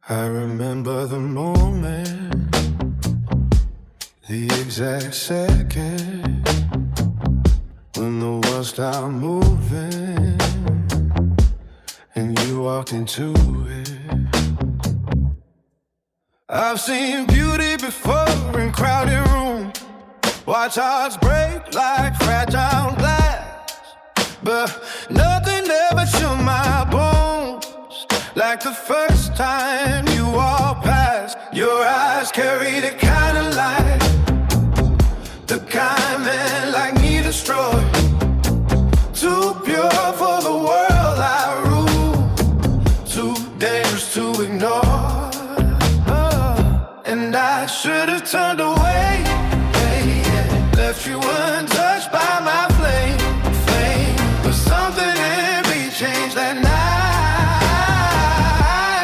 I remember the moment, the exact second when the world stopped moving and you walked into it. I've seen beauty before in crowded rooms, watch hearts break like fragile glass, but nothing ever shook my bones like the first time you walked past. Your eyes carry the kind of light, the kind men like me destroy. Too pure for the world I rule, too dangerous to ignore. And I should have turned away, left you untouched by my flame. But something in me changed that night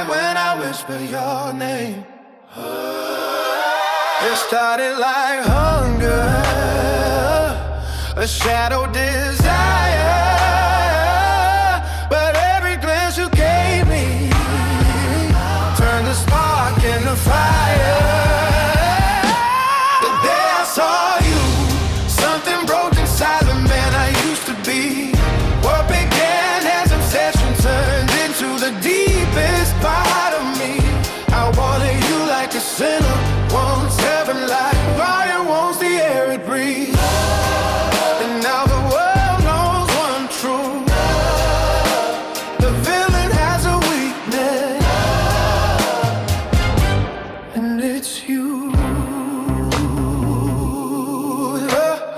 when I whispered your name. It started like hunger, a shadow desire, but every glance you gave me turned the spark into fire. The day I saw you, something broke inside the man I used to be. What began as obsession turned into the deepest part of me. I wanted you like a sinner wants heaven, like fire wants the air it breathes. And now the world knows one truth: the villain has a weakness, and it's you.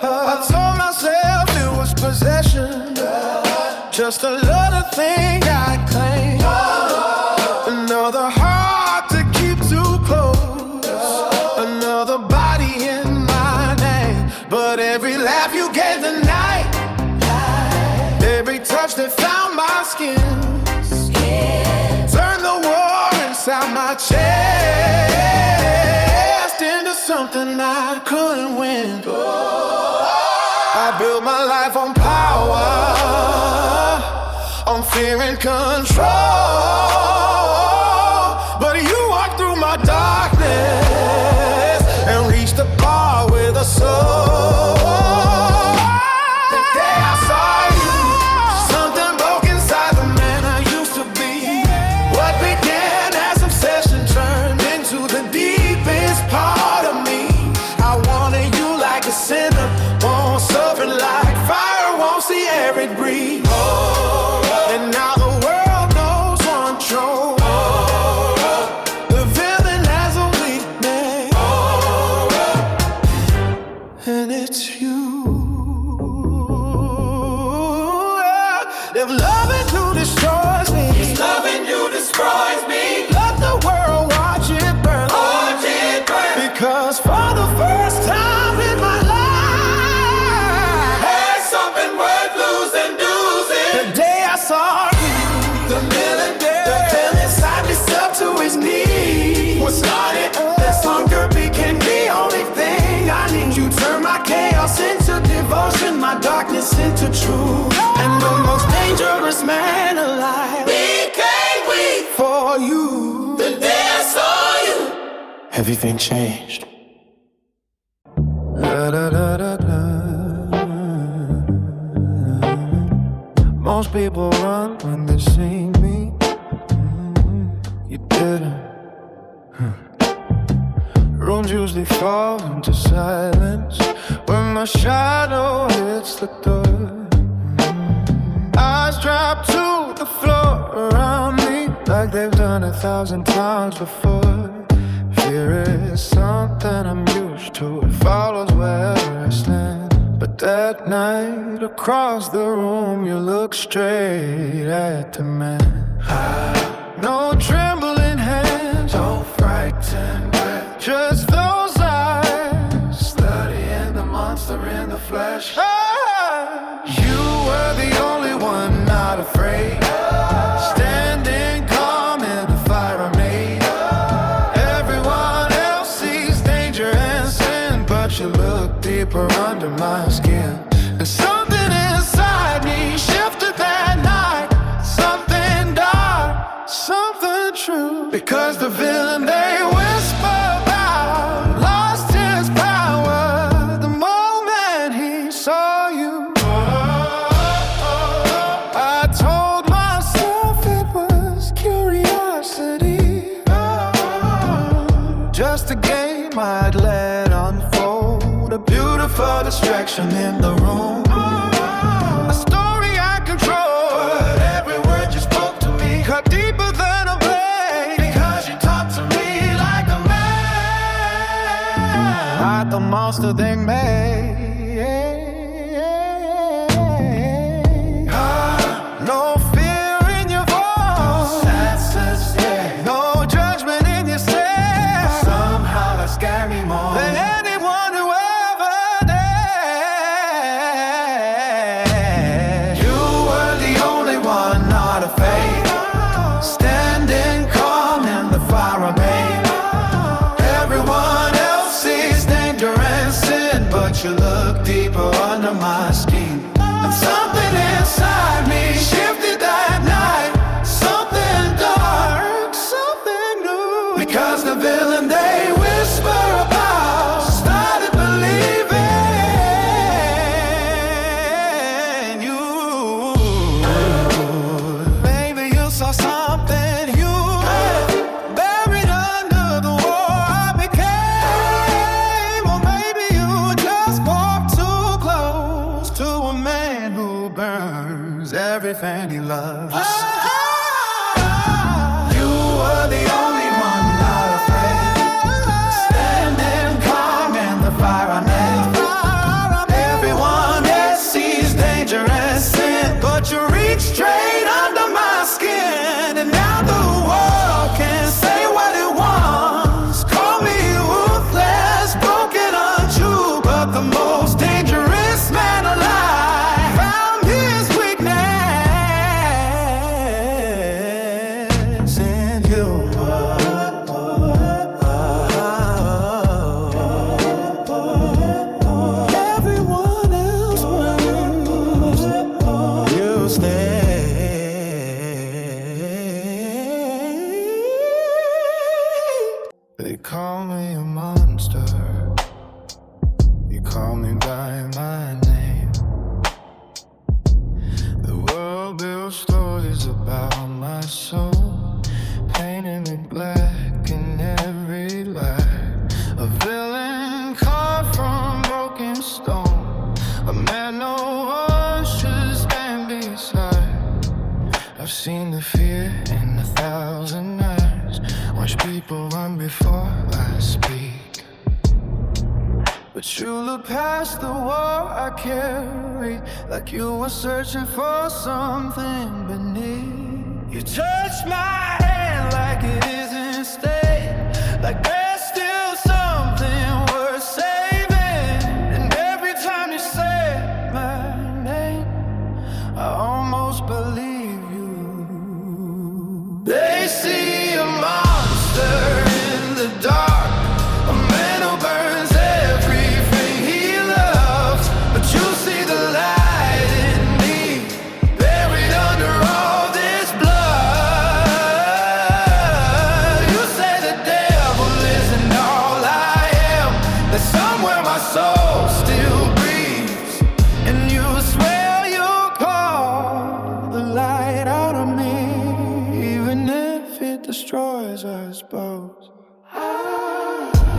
I told myself it was possession, just another thing I claim, another heart to keep too close, another body in my name. But every laugh you gave the night, every touch that found my skin, turned the war inside my chest into something I couldn't win. I built my life on power, on fear and control, but you walked through my darkness and reached the bar with a soul. The day I saw you, something broke inside the man I used to be. What began as obsession turned into the deepest part of me. I wanted you like a sinner won't suffer, like fire won't see air it breathe. And now the world knows one truth: the villain has a weakness, and it's you. If loving you destroys me, If loving you destroys me, let the world watch it burn. watch it burn. Because for the first time in my life, There's something worth losing, the day I saw you, the million days. the fell inside me up to his knees. What started This hunger became the only thing I need. You turn my chaos into devotion, my darkness into truth, and the most dangerous man alive became weak for you. the day I saw you. Everything changed. Da, da, da, da, da. Most people run when they see me. You didn't. Rooms usually fall into silence when my shadow hits the door. Eyes drop to the floor around me like they've done 1,000 times before. Fear is something I'm used to, it follows wherever I stand. But that night across the room, you look straight at the man. No trembling hands, no frightened breath, just those eyes studying the monster in the flesh. You were the only one not afraid, standing calm in the fire I made. Everyone else sees danger and sin, but you look deeper under my skin. And something inside me shifted that night, something dark, something true. Because the villain they whisper about lost his power the moment he saw you. I told myself it was curiosity, just a game I'd let unfold, a beautiful distraction in the room, a story I control. But every word you spoke to me cut deeper than a blade, because you talked to me like a man, not the monster they made. No fear in your voice, no judgment in your stare. Somehow that scared me more than anyone who ever did. You were the only one not afraid, standing calm in the fire I made. Everyone else sees danger and sin, but you look deeper under my skin. And something inside me shifted that night, something dark, something new. Because the villain they whisper about started believing you. Maybe you saw something human buried under the war I became. Or maybe you just walked too close to a man who burns everything he loves. You were the only one not afraid, standing calm in the fire I made. Everyone else sees danger and sin, but you reach straight under my skin. And now the world can say what it wants, call me ruthless, broken, untrue, but the most dangerous man alive found his weakness in you. Everyone else moves, you stay. They call me a monster, you call me by my name. The world builds stories about my soul, painting it black in every light. A villain carved from broken stone, a man no one should stand beside. I've seen the fear in 1,000 eyes, watch people run before I speak. But you look past the war I carry, like you were searching for something beneath. You touch my hand like it isn't staying, like there's still something worth saving. And every time you say my name, I almost believe you. They see a monster in the dark, a man who burns everything he loves, but you see the light in me, buried under all this blood. You say the devil isn't all I am, that somewhere my soul still breathes, and you swear you'll call the light out of me, even if it destroys us both.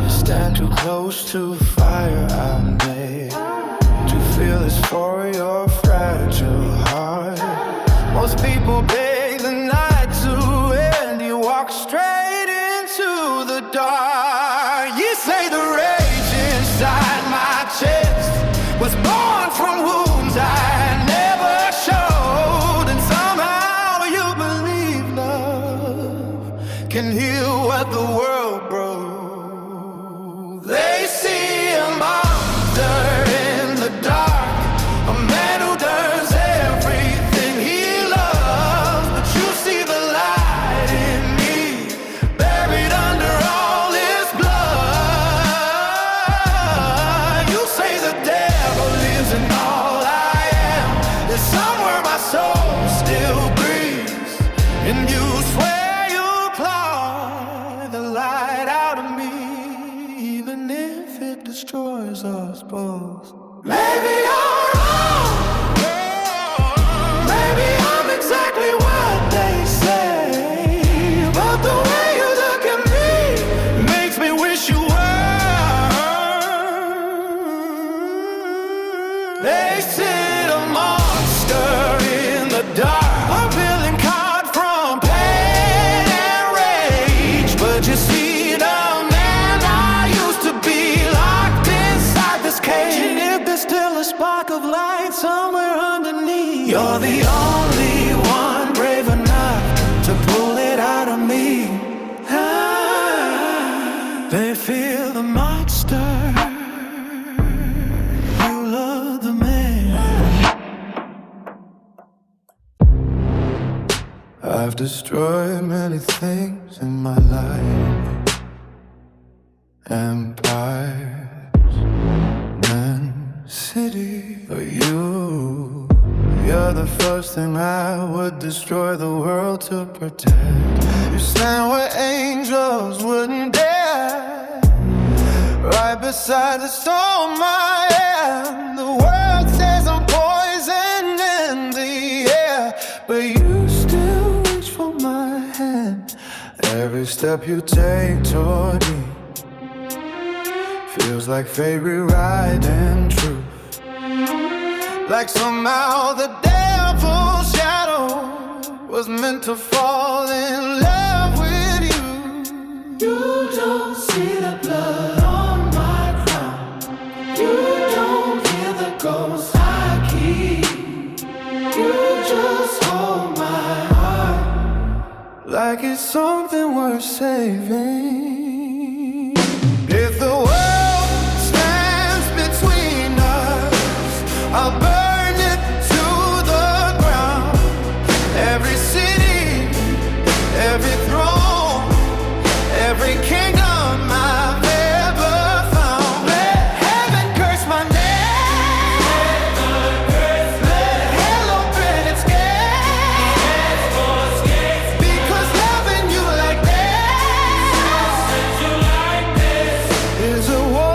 You stand too close to fire I made, to feel this for your fragile heart. Most people beg the night to end, you walk straight into the dark. You say the rage inside my chest was born from wounds I never showed, and somehow you believe love can heal what the world broke. They see a monster in the dark, a man who does everything he loves, but you see the light in me, buried under all his blood. You say the devil isn't all I am, that somewhere my soul still breathes, and you swear you'll claw I suppose. Maybe I'm wrong. Maybe I'm exactly what they say. But the way you look at me Makes me wish you were. They sit a monster in the dark, a villain caught from pain and rage. But you see, the man I used to be locked inside this cage. And if there's still a spark of light somewhere underneath, you're the only one brave enough to pull it out of me. They feel the monster. You love the man. I've destroyed many things in my life. Empires, men, city. For you, you're the first thing I would destroy the world to protect. You stand where angels wouldn't dare, right beside the storm I am. The world says I'm poison in the air, but you still reach for my hand. Every step you take toward me feels like fate rewriting truth. Like somehow the devil's shadow was meant to fall in love with you. You don't see the blood on my crown. You don't hear the ghosts I keep. You just hold my heart like it's something worth saving. If the world stands between us, I'll burn it to the ground. Every city, every throne, every kingdom I've ever found. Let heaven curse my name. Let hell open its gates. Because loving you like this is a war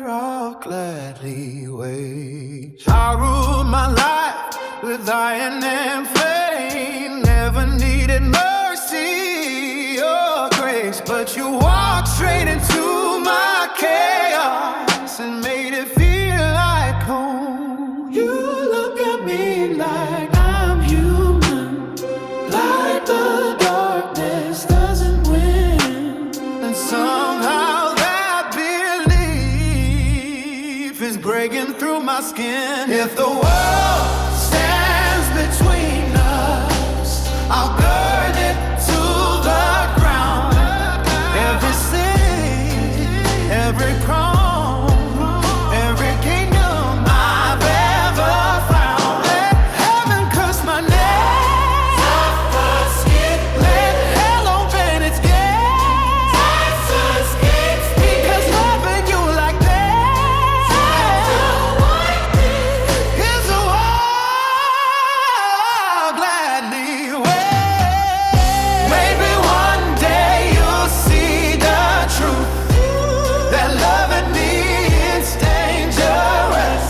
I'll gladly wage. I ruled my life with iron and flame. Never needed mercy or grace, but you walked straight into my chaos and made it feel like home. You look at me like I'm human, like the darkness doesn't win, and somehow that belief is breaking through my skin. If the world stands between us, I'll burn it to the ground. Every city, every crown, every kingdom I've ever found. Let heaven curse my name. Let hell open its gates. Because loving you like this is a war I'll gladly wage. Maybe one day you'll see the truth, that loving me is dangerous.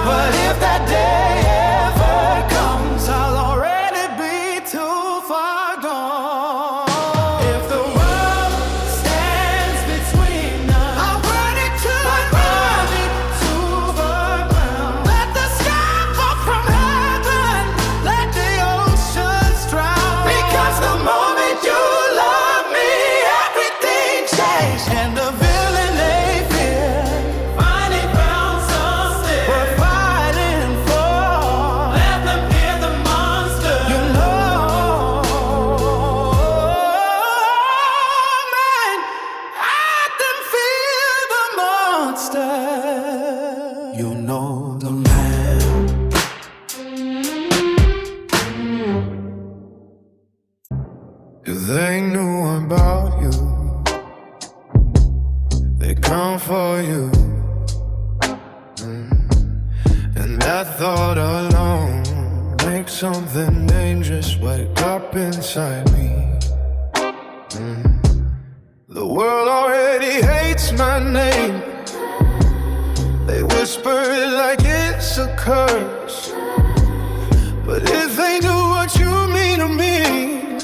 But if that day ever comes, I'll already be too far gone. If the world stands between us, I'll burn it to the ground. Let the sky fall from heaven, let the oceans drown. Because the moment you love me, everything changed. And the villain they fear finally found something worth fighting for. Let them hear the monster. You know, man, let them feel the monster. You know the man. If they knew about you, they come for you. And that thought alone makes something dangerous wake up inside me. The world already hates my name. whisper it like it's a curse. But if they knew what you mean to me,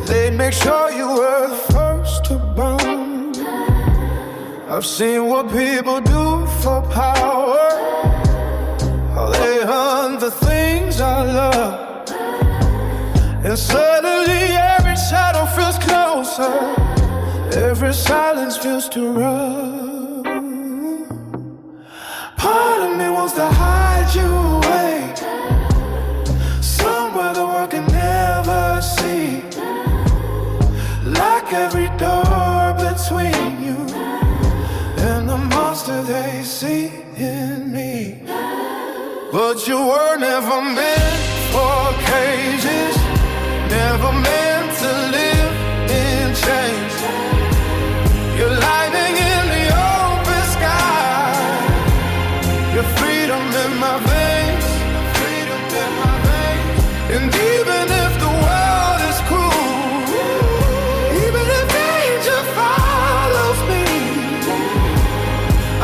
they'd make sure you were the first to burn. I've seen what people do for power, how they hunt the things I love, and suddenly every shadow feels closer, every silence feels too rough. Part of me wants to hide you away, somewhere the world can never see, like every door between you and the monster they see in me. But you were never meant for cages, never meant to live in chains. You're lightning in the open sky, your freedom in my veins, freedom in my veins. And even if the world is cruel, even if danger follows me,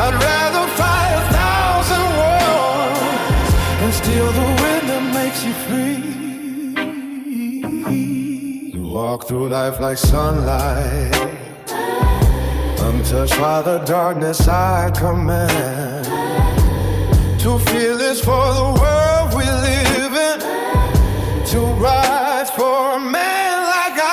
I'd rather fight 1,000 wars and steal the wind that makes you free. You walk through life like sunlight, untouched by the darkness I command. To feel is for the world we live in, to rise for a man like I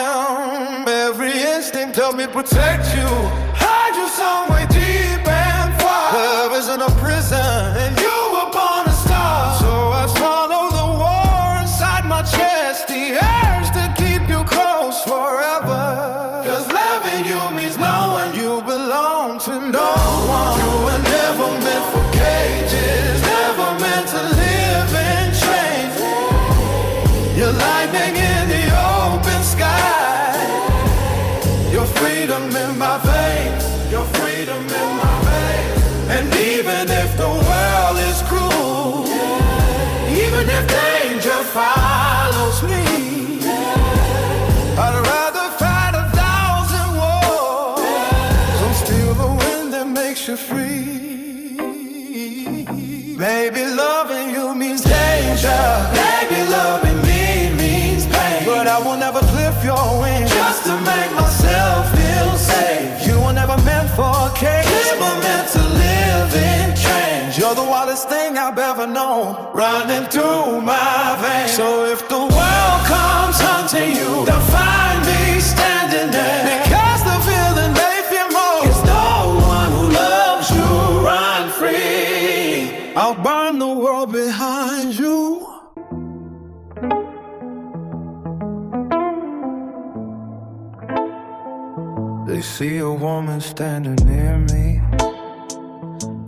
am. Every instinct tells me protect you, hide you somewhere deep and far. Love isn't a prison, and you were born a star. So I swallow the war inside my chest, the urge to keep you close forever. 'Cause loving you means knowing you belong to no one. You were never meant for cages, never meant to live in chains. You're lightning in the open sky, your freedom in my veins, your freedom in my veins. And even if the world is cruel, even if danger follows me, I'd rather fight 1,000 wars, so steal the wind that makes you free. Baby, loving you means danger, baby, loving me means pain. But I will never clip your wings just to make myself feel safe. You were never meant for a cage, never meant to live in change. You're the wildest thing I've ever known, running through my veins. So if the world comes hunting you, they'll find me standing there, because the feeling they fear most is no one who loves you. Run free, I'll burn the world behind you. They see a woman standing near me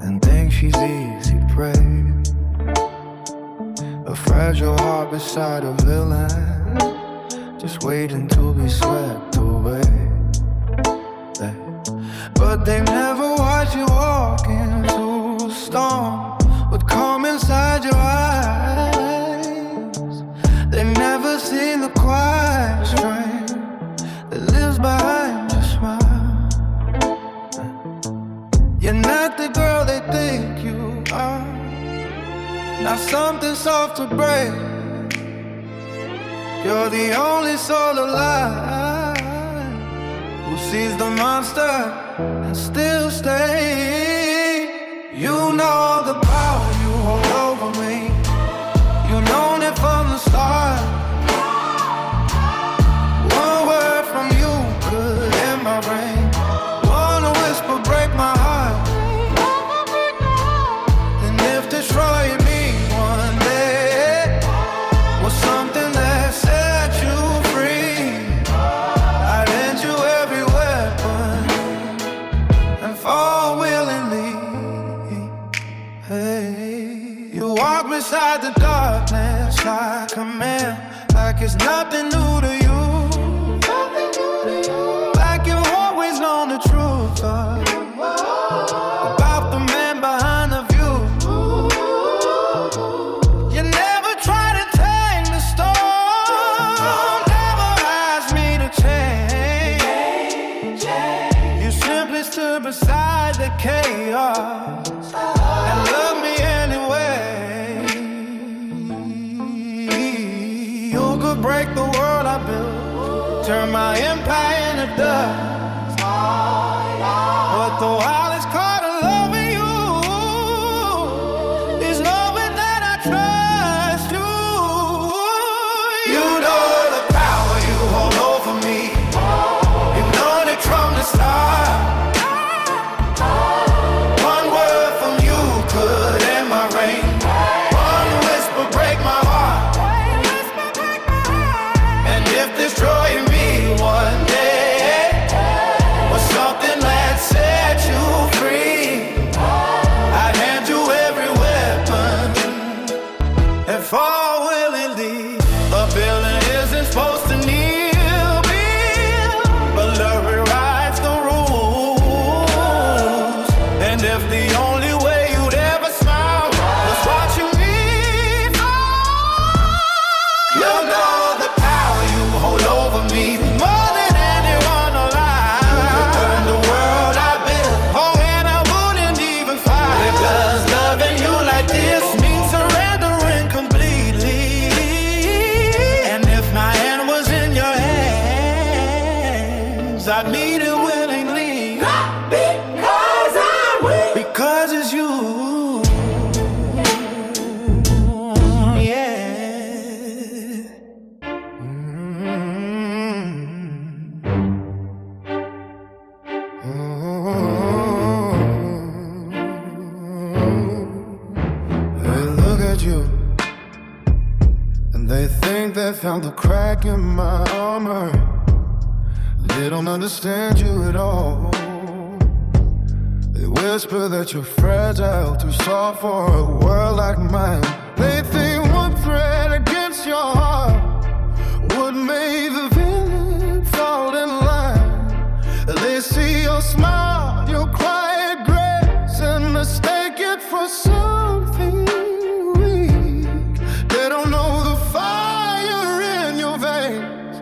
and think she's easy prey, a fragile heart beside a villain, just waiting to be swept away. But they never watch you walk into a storm with calm inside your eyes. They never see the quiet strength that lives behind your smile. You're not the girl they think you are, not something soft to break. You're the only soul alive who sees the monster and still stays. You know the power you hold over me, you've known it from the start. One word from you could end my brain, one whisper break my heart. And if destroying me one day was something that set you free, I'd end you every weapon and fall willingly. Hey, you walk beside the darkness like a man, like it's nothing new to you, like you've always known the truth about the man behind the view. You never try to tame the storm, never asked me to change. You simply stood beside the chaos and love me anyway. You could break the world I built, turn my empire into dust, but the wildest card of loving you is knowing that I trust you. You know the power you hold over me. You've known it from the start. One word from you could end my reign. One whisper break my heart. And if destroying me one day was something that set you free, I'd hand you every weapon and fall willingly. A villain isn't supposed to kneel, but love rewrites the rules. And if the only way you'd ever smile was watching me fall, you know the power you hold over me more than anyone alive. You could burn the world I built, oh, and I wouldn't even fight. Because loving you like this means surrendering completely. And if my hand was in your hands, I'd meet it willingly. Not because I'm weak, because it's you. Yeah. They look at you and they think they found the crack in my armor. They don't understand you at all. They whisper that you're fragile, too soft for a world like mine. They think one thread against your heart would make the villain fall in line. They see your smile, your quiet grace, and mistake it for something weak. They don't know the fire in your veins,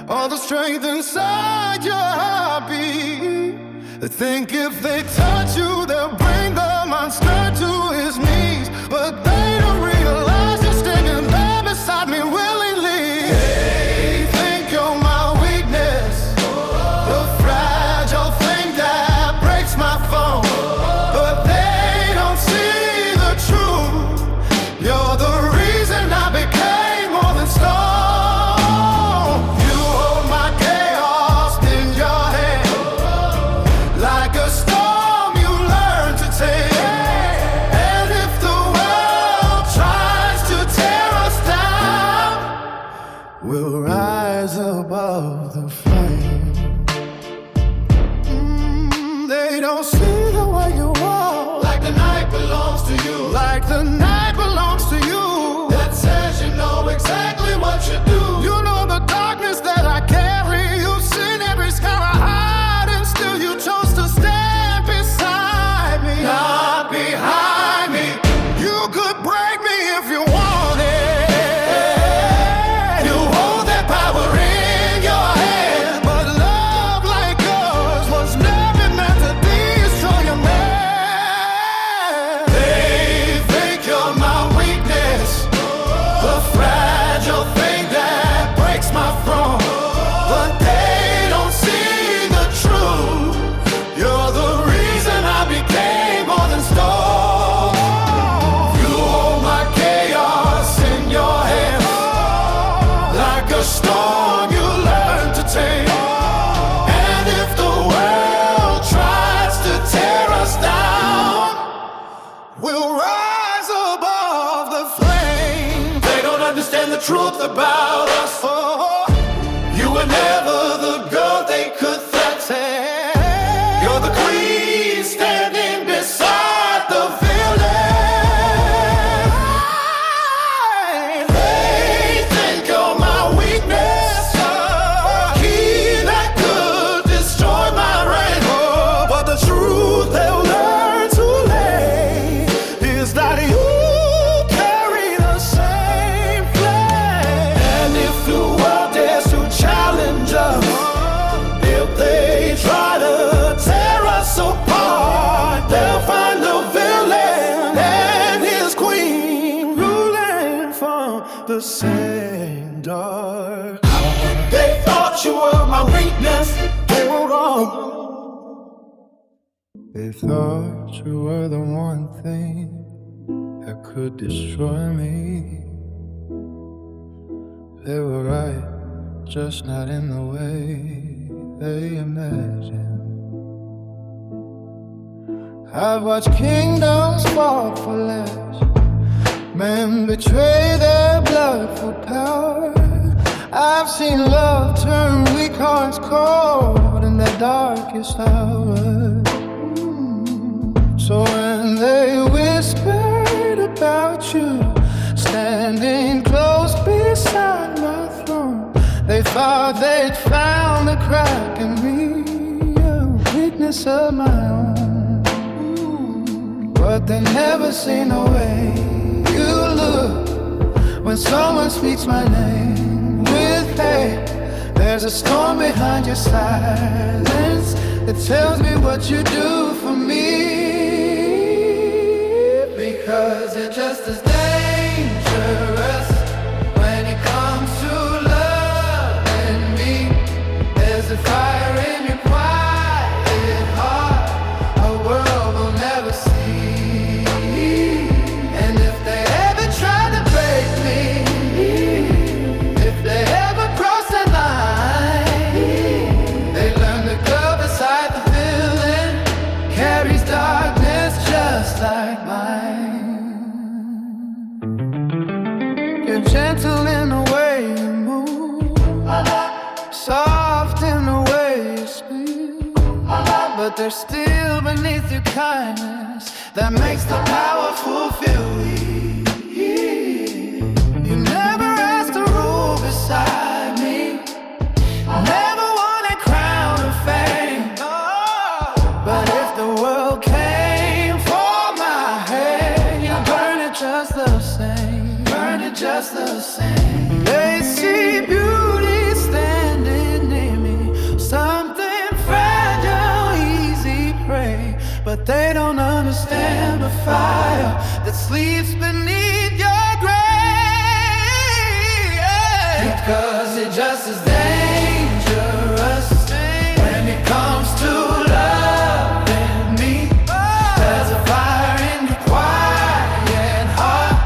all the strength inside your heartbeat. They think if they touch you, they'll bring the monster to his knees. But they don't realize you're standing there beside me willingly. They think you're my weakness, the fragile thing that breaks my phone. But they don't see the truth. You're the reason I became more than stone. You hold my chaos in your hand, like a storm you learn to tame. And if the world tries to tear us down, we'll rise above the flame. They don't see the way you walk, like the night belongs to you, like the night belongs to you. That says you know exactly what you do. You know the darkness that I carry. You've seen every scar I hide, and still you chose to stand beside me, not behind me. You could break me if you wanted. You hold that power in your hand, but love like yours was never meant to destroy a man. They think you're my weakness, the fragile thing that breaks my throne. But they don't see the truth. You're the reason I became more than stone. You hold my chaos in your hands, like a storm you learn to tame. And if the world tries to tear us down, we'll rise above the flame. They don't understand the truth about us. Oh, you were never the girl they could threaten. You're the queen standing beside the villain. They think you're my weakness, a key that could destroy my reign. But the truth they'll learn too late is that you carry the same flame. And They thought you were the one thing that could destroy me. They were right, just not in the way they imagined. I've watched kingdoms fall for less, men betray their blood for power. I've seen love turn weak hearts cold in their darkest hours. So when they whispered about you standing close beside my throne, they thought they'd found a crack in me, a weakness of my own. But they never seen the way you look when someone speaks my name with hate. There's a storm behind your silence that tells me what you do for me. Because you're just as dangerous when it comes to loving me. There's a fire in your quiet heart a world will never see. And if they ever try to break me, if they ever cross that line, they learn to go beside the villain, carries darkness just like mine. You're gentle in the way you move, soft in the way you speak, but there's still beneath your kindness that makes the powerful feel weak. You never asked to rule beside me, never wanted crown or fame, but if the world came for my head, you burn it just the same, burn it just the same. They see beauty standing near me, something fragile, easy prey, but they don't understand the fire that sleeps beneath your grave. Because it just is dangerous when it comes to loving me. There's a fire in your quiet heart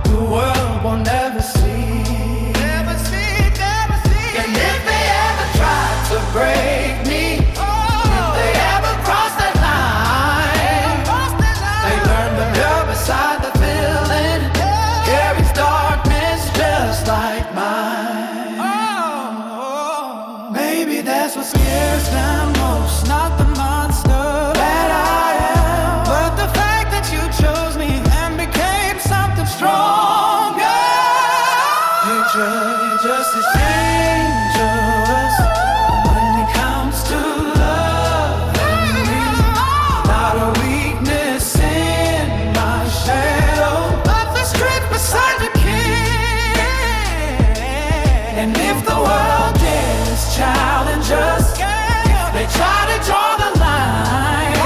the world will never see. Never see, never see. And if they ever try to break me, if they ever cross that line, they learn to go beside the villain, carries darkness just like mine. Maybe that's what scares them most, not the monster that I am, but the fact that you chose me and became something stronger. You're just as dangerous when it comes to loving me. Not a weakness in my shadow, but the strength beside the king. And if the world dares challenge us, if they try to draw the line,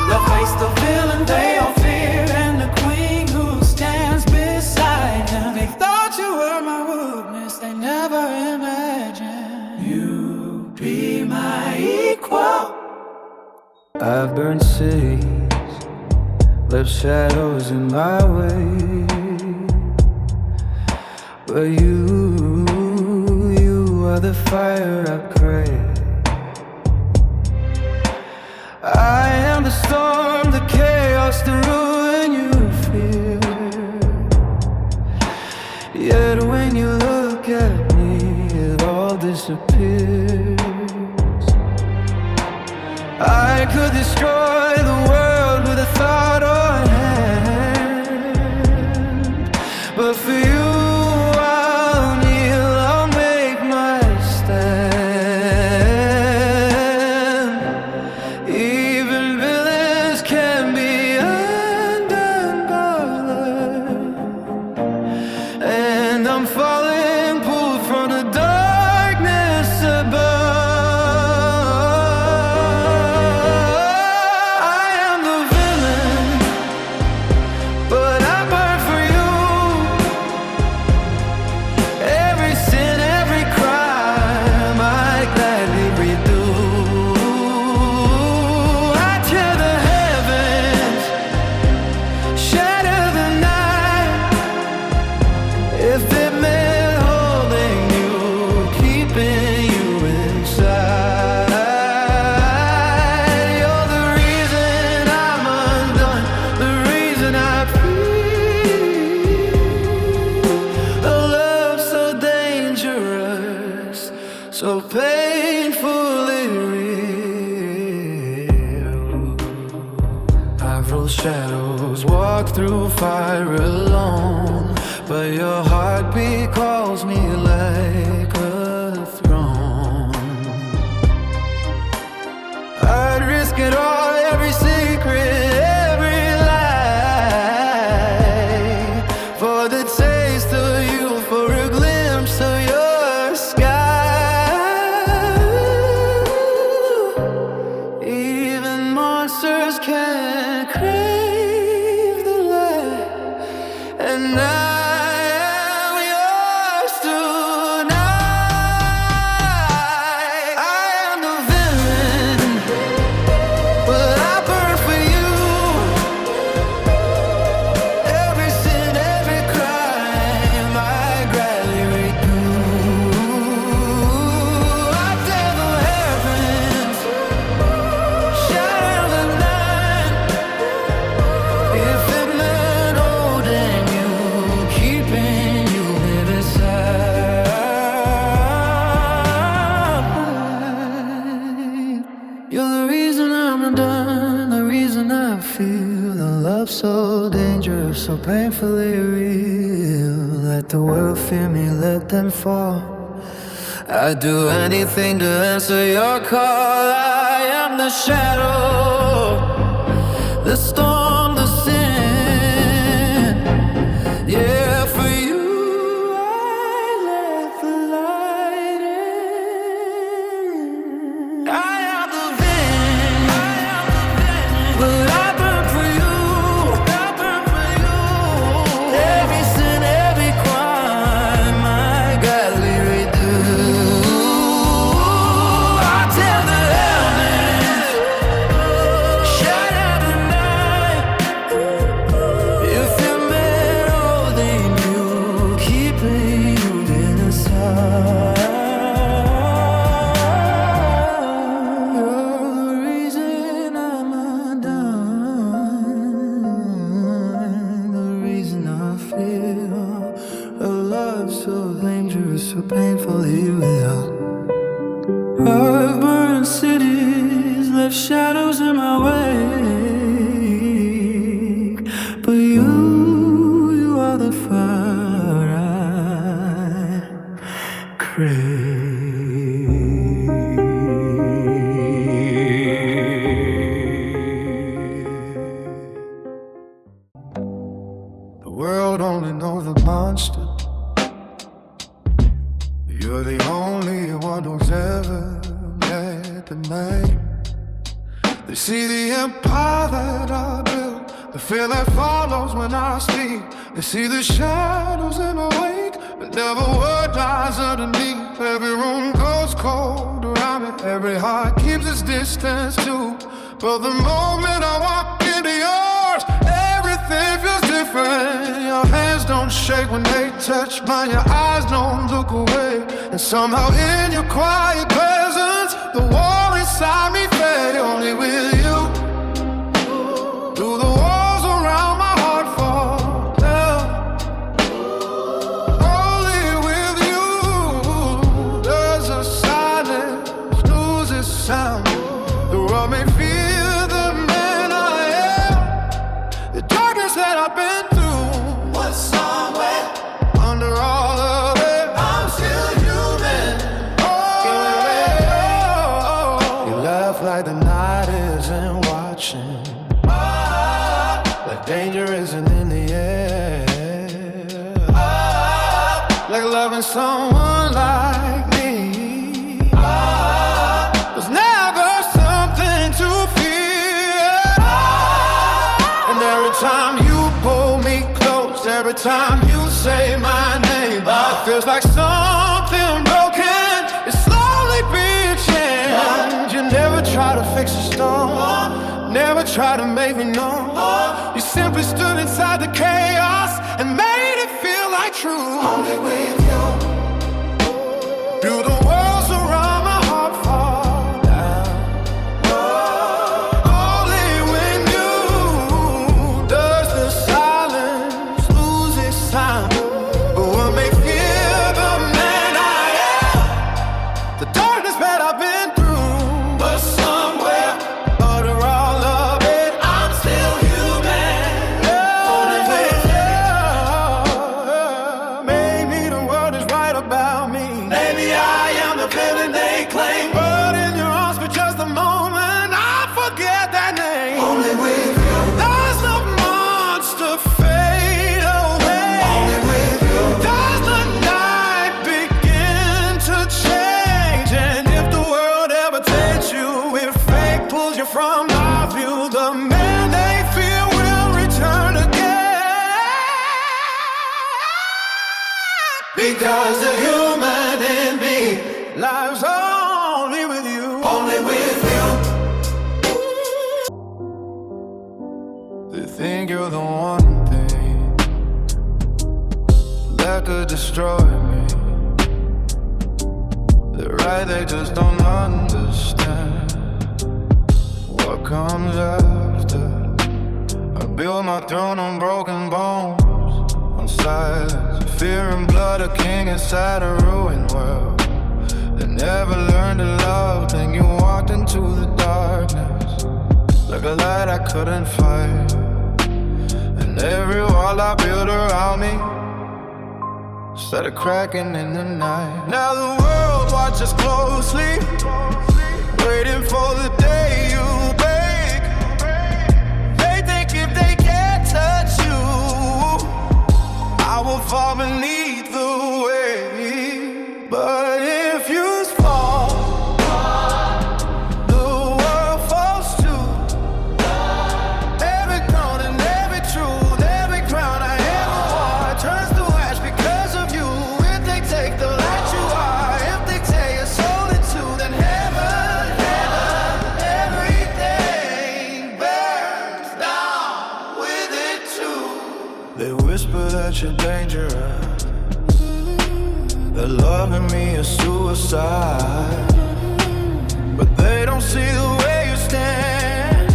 they'll face the villain they all fear and the queen who stands beside him. They thought you were my weakness, they never imagined you'd be my equal. I've burned cities, left shadows in my way, but you are the fire I crave. I am the storm, the chaos, the ruin you fear. Yet when you look at me, it all disappears. I could destroy the world with a thought or hand, but for you I'll kneel, I'll make my stand. Even villains can be undone by love, and I'm falling, pulled from the darkness above. so painfully real. I've rolled shadows, walked through fire alone, but your heartbeat calls me like a throne. I'd risk it all, every secret, every lie, for the taste of you, for a glimpse of your sky. Even monsters can't crave the light, and I am yours tonight. I am the villain, but I burn for you. Every sin, every crime, I gladly redo. I tear the heavens, shatter the night. If it meant holding you, keeping you beside. You're the reason I'm undone, the reason I feel the love so dangerous, so painfully real. Let the world fear me, let them fall. I'd do anything to answer your call. I am the shadow, the storm, the sin. Yeah, for you I let the light in. I am the villain, but I burn for you. Every sin, every crime, I gladly redo. I tear the heavens, shatter the night. If it meant holding you, keeping you inside. You're the reason I'm undone, the reason I feel a love so dangerous, so painfully real. I've burned cities, left shadows in my wake, but you are the fire I crave. The world only knows the monster. You're the only one who's ever met the name. They see the empire that I built, the fear that follows when I speak. They see the shadows in my wake, but never word lies underneath. Every room goes cold around me, every heart keeps its distance too. But the moment I walk into yours, everything feels different. Your hands don't shake when they touch mine, your eyes don't look away. And somehow in your quiet presence, the wall inside me fade. Only with you do the walls around my heart fall down. Only with you does the silence lose its sound. The world may fear the man I am, the darkness that I've been through. But somewhere Under all of it, I'm still human. you laugh like the night isn't watching, like danger isn't in the air, like loving someone like me was never something to fear. And every time you pull me close, every time you say my name, it feels like something broken is slowly being changed. You never try to fix a storm, never try to make me know. You simply stood inside the chaos and made it feel like truth. Only with you Do the walls around my heart fall down? Only when you does the silence lose its sound. But what may fear the man I am, the the feeling they claim. But in your arms for just a moment, I forget that name. Only with you. Does the monster fade away? Only with you. Does the night begin to change? And if the world ever takes you, if fate pulls you from my view, the man they fear will return again. Because the human in me Lives only with you. only with you. They think you're the one thing that could destroy me. They're right, they just don't understand what comes after. I build my throne on broken bones, on silence, fear and blood, a king inside a ruined world. They never learned to love, then you walked into the darkness like a light I couldn't fight. And every wall I built around me started cracking in the night. Now the world watches closely, waiting for the day you break. They think if they can't touch you, I will fall beneath the weight. But if you fall, the world falls too. Every crown and every truth, every crown I ever wore turns to ash because of you. If they take the light you are, if they tear your soul in two, then heaven, everything burns down with it too. They whisper that you're dangerous, that loving me is suicide, but they don't see the way you stand,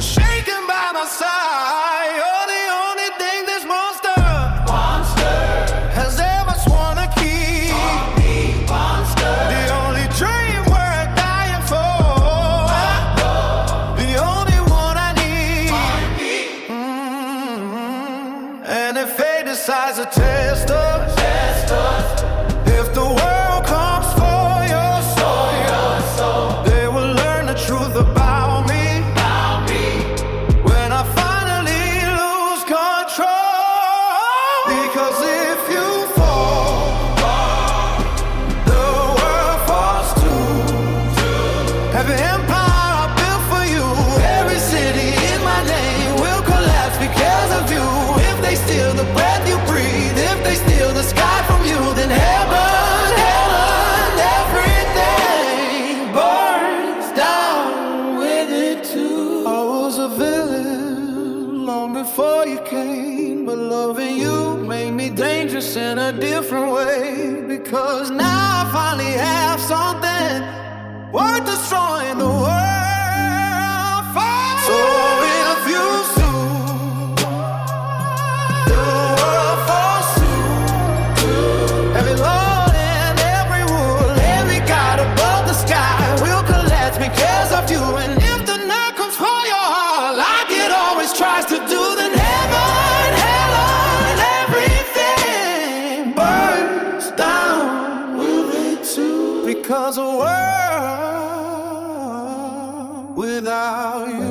shaken by my side. You're the only thing this monster has ever sworn to keep. The only dream worth dying for, the only one I need. And if fate decides to test us, if the world comes for your soul, they will learn the truth about me when I finally lose control. Because if you fall, the world falls too. Every empire I built for you, every city in my name will collapse because of you. If they steal the breath you breathe, if they steal the sky from you, then heaven, everything burns down with it too. I was a villain long before you came, but loving you made me dangerous in a different way. Because now I finally have something worth destroying the world for. So if you sue, the world falls too. Every law and every rule, every god above the sky will collapse because of you. And if the night comes for your heart, like it always tries to do, then heaven, everything burns down with it too. Because a world without you